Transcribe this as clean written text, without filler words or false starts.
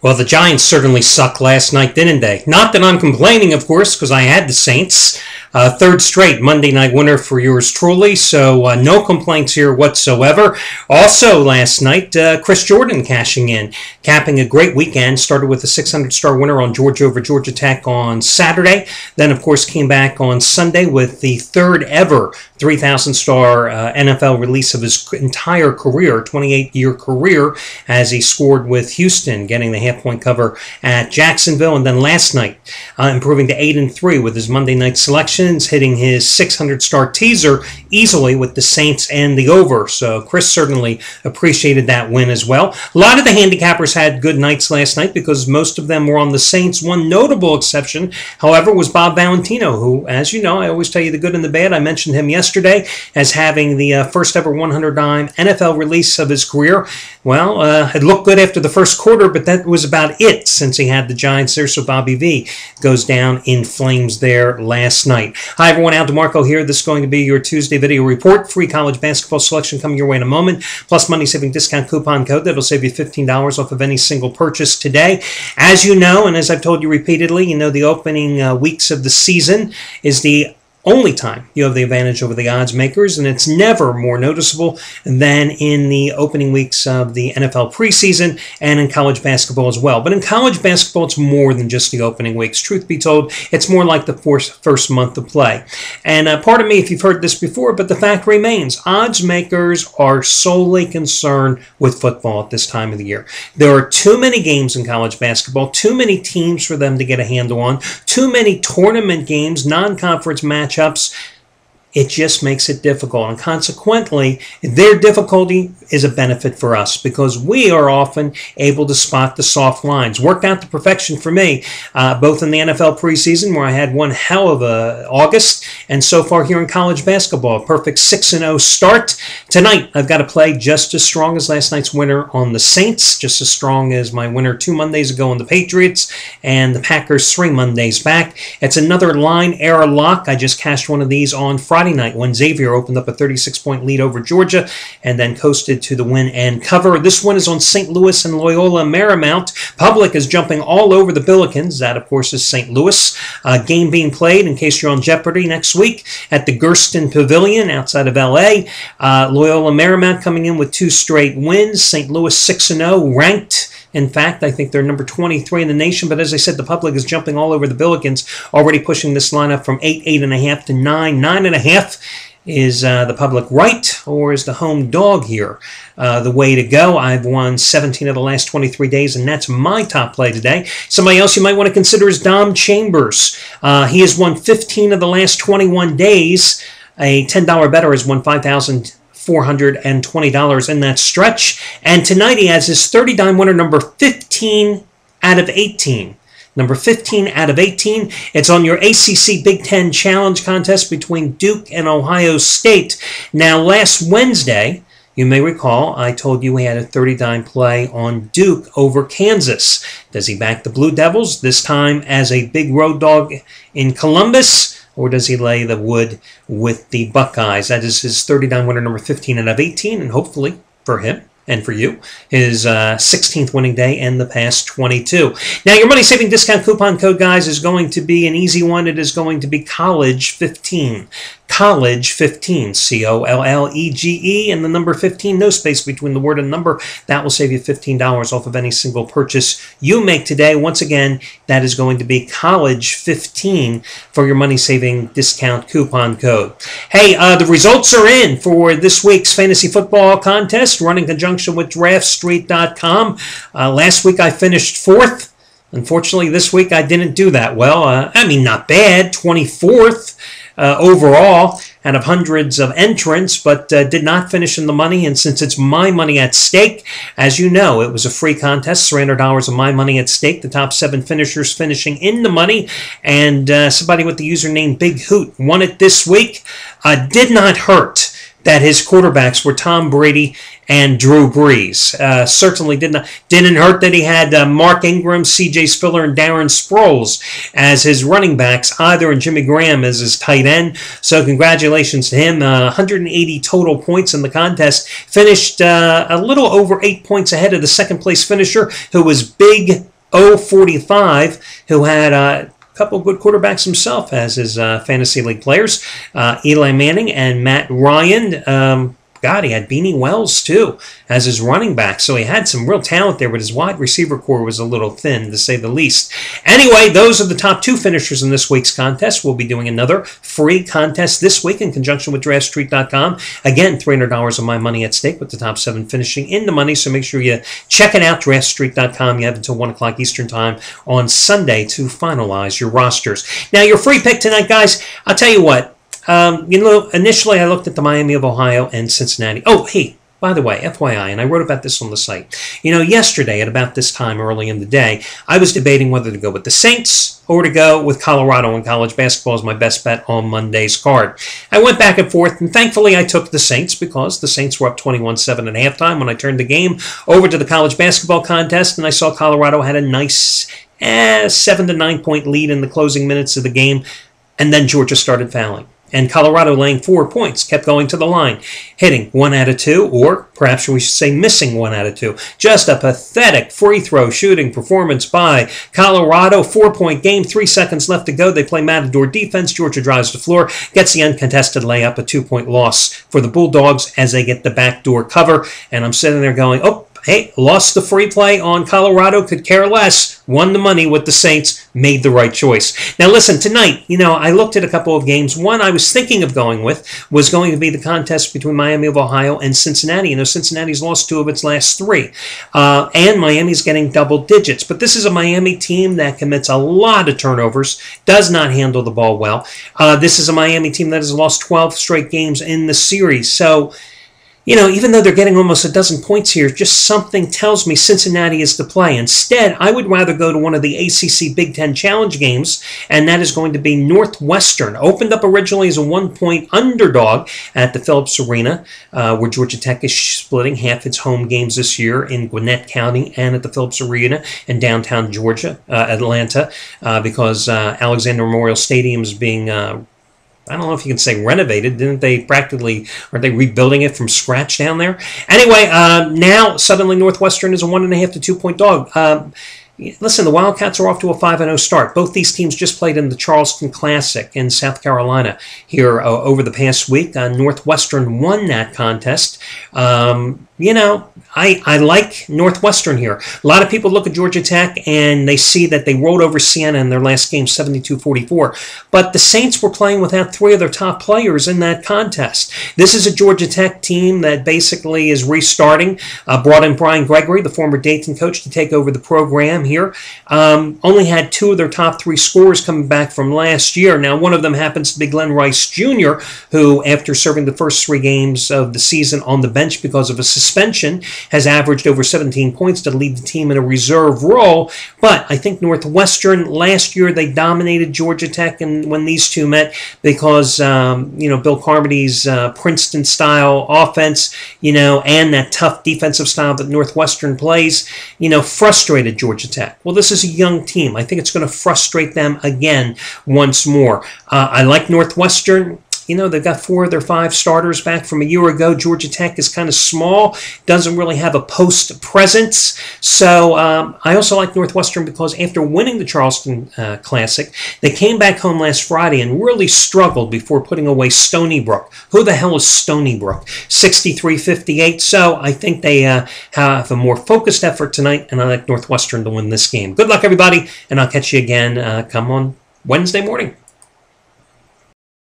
Well, the Giants certainly sucked last night, didn't they? Not that I'm complaining, of course, because I had the Saints. Third straight Monday night winner for yours truly, so no complaints here whatsoever. Also last night, Chris Jordan cashing in, capping a great weekend. Started with a 600-star winner on Georgia over Georgia Tech on Saturday. Then, of course, came back on Sunday with the third ever 3,000-star NFL release of his entire career, 28-year career, as he scored with Houston, getting the half-point cover at Jacksonville. And then last night, improving to 8-3 with his Monday night selections, hitting his 600-star teaser easily with the Saints and the over. So Chris certainly appreciated that win as well. A lot of the handicappers had good nights last night because most of them were on the Saints. One notable exception, however, was Bob Valentino, who, as you know, I always tell you the good and the bad. I mentioned him yesterday as having the first ever 100-dime NFL release of his career. Well, it looked good after the first quarter, but that was about it since he had the Giants there. So Bobby V goes down in flames there last night. Hi everyone, Al DeMarco here. This is going to be your Tuesday video report. Free college basketball selection coming your way in a moment, plus money saving discount coupon code that'll save you $15 off of any single purchase today. As you know, and as I've told you repeatedly, you know the opening weeks of the season is the only time you have the advantage over the odds makers, and it's never more noticeable than in the opening weeks of the NFL preseason and in college basketball as well. But in college basketball, it's more than just the opening weeks. Truth be told, it's more like the first month of play. And pardon me if you've heard this before, but the fact remains, odds makers are solely concerned with football at this time of the year. There are too many games in college basketball, too many teams for them to get a handle on, too many tournament games, non-conference matchups. It just makes it difficult, and consequently, their difficulty is a benefit for us because we are often able to spot the soft lines. Worked out to perfection for me, both in the NFL preseason, where I had one hell of a August, and so far here in college basketball, a perfect 6-0 start. Tonight, I've got to play just as strong as last night's winner on the Saints, just as strong as my winner 2 Mondays ago on the Patriots, and the Packers 3 Mondays back. It's another line error lock. I just cashed one of these on Friday night when Xavier opened up a 36-point lead over Georgia and then coasted to the win and cover. This one is on St. Louis and Loyola Marymount. Public is jumping all over the Billikens. That, of course, is St. Louis. Game being played, in case you're on Jeopardy, next week at the Gersten Pavilion outside of L.A. Loyola Marymount coming in with 2 straight wins. St. Louis 6-0, ranked. In fact, I think they're number 23 in the nation, but as I said, the public is jumping all over the Billikens, already pushing this line up from 8, 8.5 to 9, 9.5. Is the public right, or is the home dog here the way to go? I've won 17 of the last 23 days, and that's my top play today. Somebody else you might want to consider is Dom Chambers. He has won 15 of the last 21 days. A $10 bettor has won $5,420 in that stretch. And tonight he has his 30-dime winner, number 15 out of 18. Number 15 out of 18. It's on your ACC Big Ten Challenge contest between Duke and Ohio State. Now, last Wednesday, you may recall, I told you he had a 30-dime play on Duke over Kansas. Does he back the Blue Devils, this time as a big road dog in Columbus, or does he lay the wood with the Buckeyes? That is his 30-dime winner, number 15 out of 18, and hopefully for him and for you, his 16th winning day in the past 22. Now, your money-saving discount coupon code, guys, is going to be an easy one. It is going to be College15. College15, C-O-L-L-E-G-E, and the number 15, no space between the word and number. That will save you $15 off of any single purchase you make today. Once again, that is going to be College15 for your money-saving discount coupon code. Hey, the results are in for this week's fantasy football contest, run in conjunction with DraftStreet.com. Last week I finished 4th. Unfortunately, this week I didn't do that well. I mean, not bad, 24th. Overall, out of hundreds of entrants, but did not finish in the money. And since it's my money at stake, as you know, it was a free contest, $300 of my money at stake. The top 7 finishers finishing in the money, and somebody with the username Big Hoot won it this week. Did not hurt that his quarterbacks were Tom Brady and Drew Brees. Certainly didn't hurt that he had Mark Ingram, C.J. Spiller, and Darren Sproles as his running backs, either, and Jimmy Graham as his tight end. So congratulations to him. 180 total points in the contest. Finished a little over 8 points ahead of the second place finisher, who was Big 045, who had a couple of good quarterbacks himself as his fantasy league players, Eli Manning and Matt Ryan. God, he had Beanie Wells, too, as his running back. So he had some real talent there, but his wide receiver core was a little thin, to say the least. Anyway, those are the top 2 finishers in this week's contest. We'll be doing another free contest this week in conjunction with DraftStreet.com. Again, $300 of my money at stake with the top 7 finishing in the money. So make sure you check it out, DraftStreet.com. You have until 1 o'clock Eastern Time on Sunday to finalize your rosters. Now, your free pick tonight, guys, I'll tell you what. Initially I looked at the Miami of Ohio and Cincinnati. Oh, hey, by the way, FYI, and I wrote about this on the site. Yesterday at about this time early in the day, I was debating whether to go with the Saints or to go with Colorado in college basketball as my best bet on Monday's card. I went back and forth, and thankfully I took the Saints because the Saints were up 21-7 at halftime when I turned the game over to the college basketball contest, and I saw Colorado had a nice 7 to 9 point lead in the closing minutes of the game, and then Georgia started fouling. And Colorado, laying 4 points, kept going to the line, hitting 1 out of 2, or perhaps we should say missing 1 out of 2. Just a pathetic free throw shooting performance by Colorado. 4-point game, 3 seconds left to go. They play Matador defense. Georgia drives the floor, gets the uncontested layup, a 2-point loss for the Bulldogs as they get the backdoor cover. And I'm sitting there going, oh, hey, lost the free play on Colorado, could care less. Won the money with the Saints, made the right choice. Now listen, tonight, I looked at a couple of games. One I was thinking of going with was going to be the contest between Miami of Ohio and Cincinnati. Cincinnati's lost 2 of its last 3. And Miami's getting double digits. But this is a Miami team that commits a lot of turnovers, does not handle the ball well. This is a Miami team that has lost 12 straight games in the series. So, even though they're getting almost a dozen points here, just something tells me Cincinnati is the play. Instead, I would rather go to one of the ACC Big Ten Challenge games, and that is going to be Northwestern. Opened up originally as a 1-point underdog at the Phillips Arena, where Georgia Tech is splitting half its home games this year in Gwinnett County and at the Phillips Arena in downtown Georgia, Atlanta, because Alexander Memorial Stadium is being I don't know if you can say renovated. Aren't they rebuilding it from scratch down there? Anyway, now suddenly Northwestern is a 1.5 to 2 point dog. Listen, the Wildcats are off to a 5-0 start. Both these teams just played in the Charleston Classic in South Carolina here over the past week. Northwestern won that contest. I like Northwestern here. A lot of people look at Georgia Tech and they see that they rolled over Siena in their last game 72-44. But the Saints were playing without 3 of their top players in that contest. This is a Georgia Tech team that basically is restarting. Brought in Brian Gregory, the former Dayton coach, to take over the program here. Only had 2 of their top 3 scorers coming back from last year. Now, one of them happens to be Glenn Rice Jr., who, after serving the first 3 games of the season on the bench because of a suspension, has averaged over 17 points to lead the team in a reserve role. But I think Northwestern, last year, they dominated Georgia Tech and when these two met because, Bill Carmody's Princeton-style offense, and that tough defensive style that Northwestern plays, frustrated Georgia Tech. Well, this is a young team. I think it's going to frustrate them again once more. I like Northwestern. They've got 4 of their 5 starters back from a year ago. Georgia Tech is kind of small, doesn't really have a post presence. So I also like Northwestern because after winning the Charleston Classic, they came back home last Friday and really struggled before putting away Stony Brook. Who the hell is Stony Brook? 63-58. So I think they have a more focused effort tonight, and I like Northwestern to win this game. Good luck, everybody, and I'll catch you again come on Wednesday morning.